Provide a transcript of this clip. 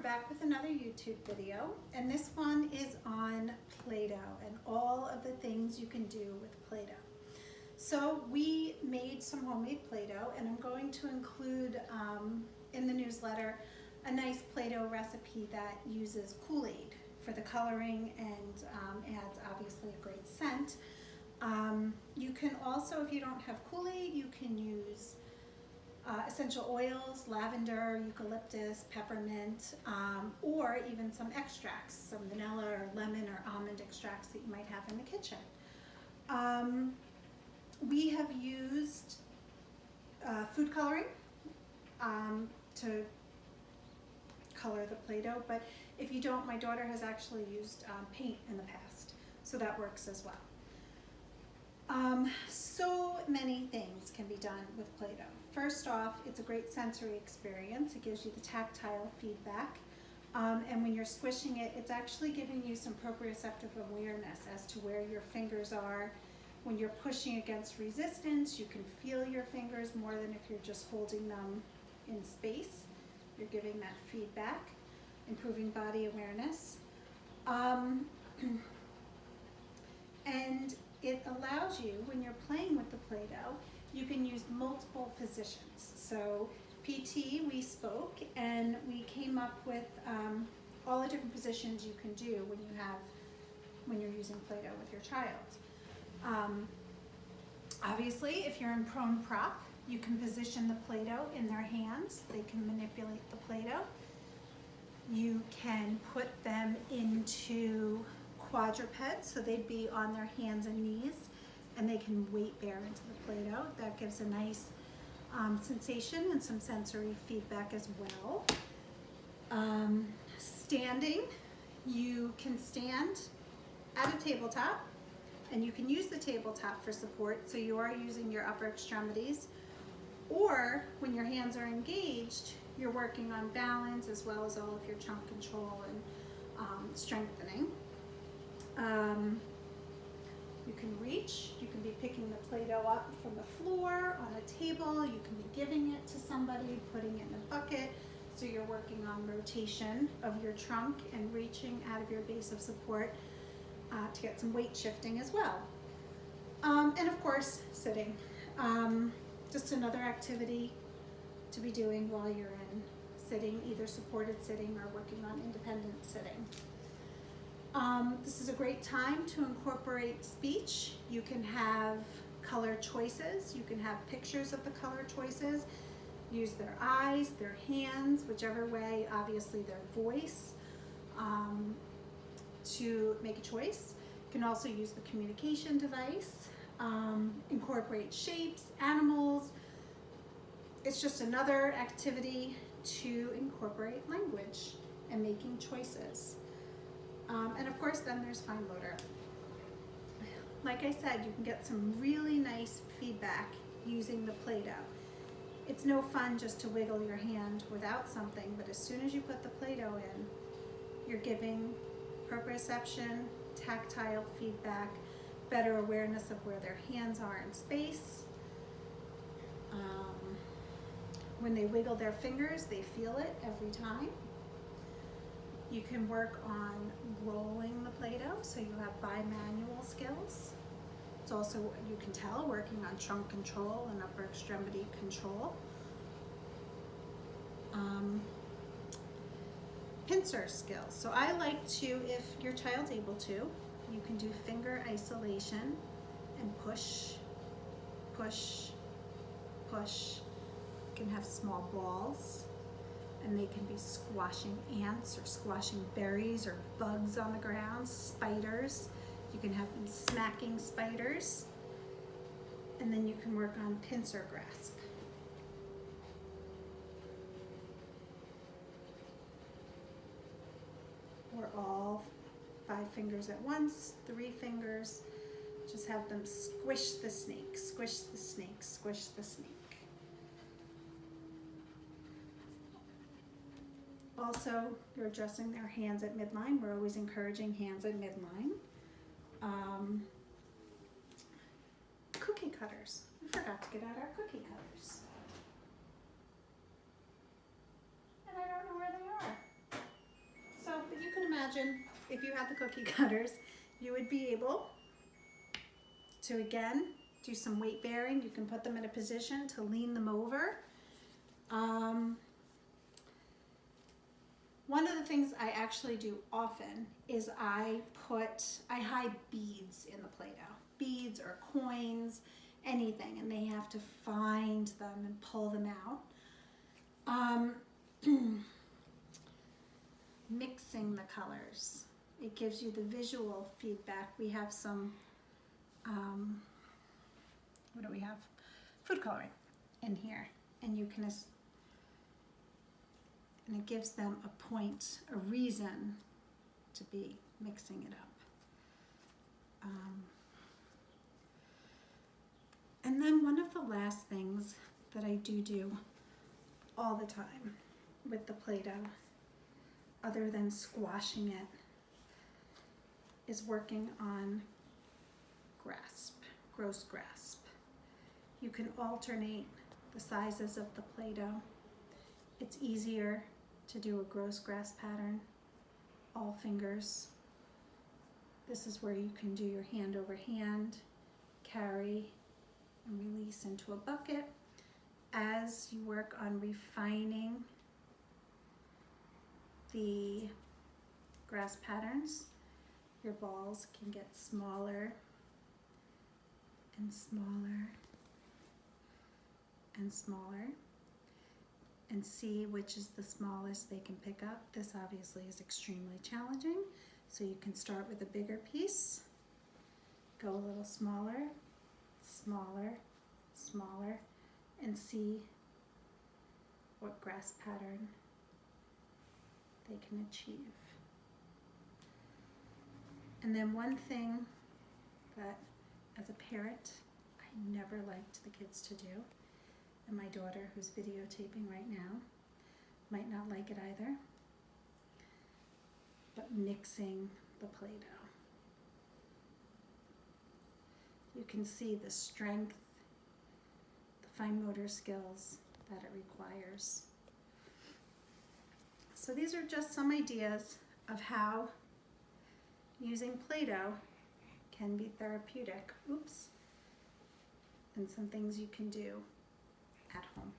back with another YouTube video, and this one is on Play-Doh and all of the things you can do with Play-Doh. So we made some homemade Play-Doh, and I'm going to include in the newsletter a nice Play-Doh recipe that uses Kool-Aid for the coloring and adds obviously a great scent. You can also, if you don't have Kool-Aid, you can use essential oils, lavender, eucalyptus, peppermint, or even some extracts, some vanilla or lemon or almond extracts that you might have in the kitchen. We have used food coloring to color the Play-Doh, but if you don't, my daughter has actually used paint in the past, so that works as well. So many things can be done with Play-Doh. First off, it's a great sensory experience. It gives you the tactile feedback. And when you're squishing it, it's actually giving you some proprioceptive awareness as to where your fingers are. When you're pushing against resistance, you can feel your fingers more than if you're just holding them in space. You're giving that feedback, improving body awareness. And it allows you, when you're playing with the Play-Doh, you can use multiple positions. So PT, we spoke, and we came up with all the different positions you can do when you're using Play-Doh with your child. Obviously, if you're in prone prop, you can position the Play-Doh in their hands. They can manipulate the Play-Doh. You can put them into quadrupeds, so they'd be on their hands and knees, and they can weight bear into the Play-Doh. That gives a nice sensation and some sensory feedback as well. Standing, you can stand at a tabletop, and you can use the tabletop for support, so you are using your upper extremities. Or when your hands are engaged, you're working on balance as well as all of your trunk control and strengthening. You can reach, you can be picking the Play-Doh up from the floor, on a table, you can be giving it to somebody, putting it in a bucket, so you're working on rotation of your trunk and reaching out of your base of support to get some weight shifting as well. And of course, sitting. Just another activity to be doing while you're in sitting, either supported sitting or working on independent sitting. This is a great time to incorporate speech. You can have color choices. You can have pictures of the color choices. Use their eyes, their hands, whichever way, obviously their voice, to make a choice. You can also use the communication device, incorporate shapes, animals. It's just another activity to incorporate language and making choices. And of course, then there's fine motor. Like I said, you can get some really nice feedback using the Play-Doh. It's no fun just to wiggle your hand without something, but as soon as you put the Play-Doh in, you're giving proprioception, tactile feedback, better awareness of where their hands are in space. When they wiggle their fingers, they feel it every time. You can work on rolling the Play-Doh, so you have bimanual skills. It's also, you can tell, working on trunk control and upper extremity control. Pincer skills. So I like to, if your child's able to, you can do finger isolation and push, push, push. You can have small balls, and they can be squashing ants or squashing berries or bugs on the ground, spiders. You can have them smacking spiders. And then you can work on pincer grasp. Or all 5 fingers at once, 3 fingers. Just have them squish the snake, squish the snake, squish the snake. Also, you're adjusting their hands at midline. We're always encouraging hands at midline. Cookie cutters. We forgot to get out our cookie cutters. And I don't know where they are. imagine if you had the cookie cutters, you would be able to, again, do some weight bearing. You can put them in a position to lean them over. One of the things I actually do often is I hide beads in the Play-Doh. Beads or coins, anything, and they have to find them and pull them out. Mixing the colors. It gives you the visual feedback. We have some, what do we have? Food coloring in here. And you can, and it gives them a point, a reason to be mixing it up. And then one of the last things that I do all the time with the Play-Doh, other than squashing it, is working on gross grasp. You can alternate the sizes of the Play-Doh. It's easier to do a gross grasp pattern, all fingers. This is where you can do your hand over hand, carry and release into a bucket. As you work on refining the grasp patterns, your balls can get smaller and smaller and smaller, and see which is the smallest they can pick up. This obviously is extremely challenging, so you can start with a bigger piece, go a little smaller, smaller, smaller, and see what grasp pattern they can achieve. And then one thing that as a parent I never liked the kids to do, and my daughter, who's videotaping right now, might not like it either, but mixing the Play-Doh. You can see the strength, the fine motor skills that it requires. So these are just some ideas of how using Play-Doh can be therapeutic. Oops. And some things you can do at home.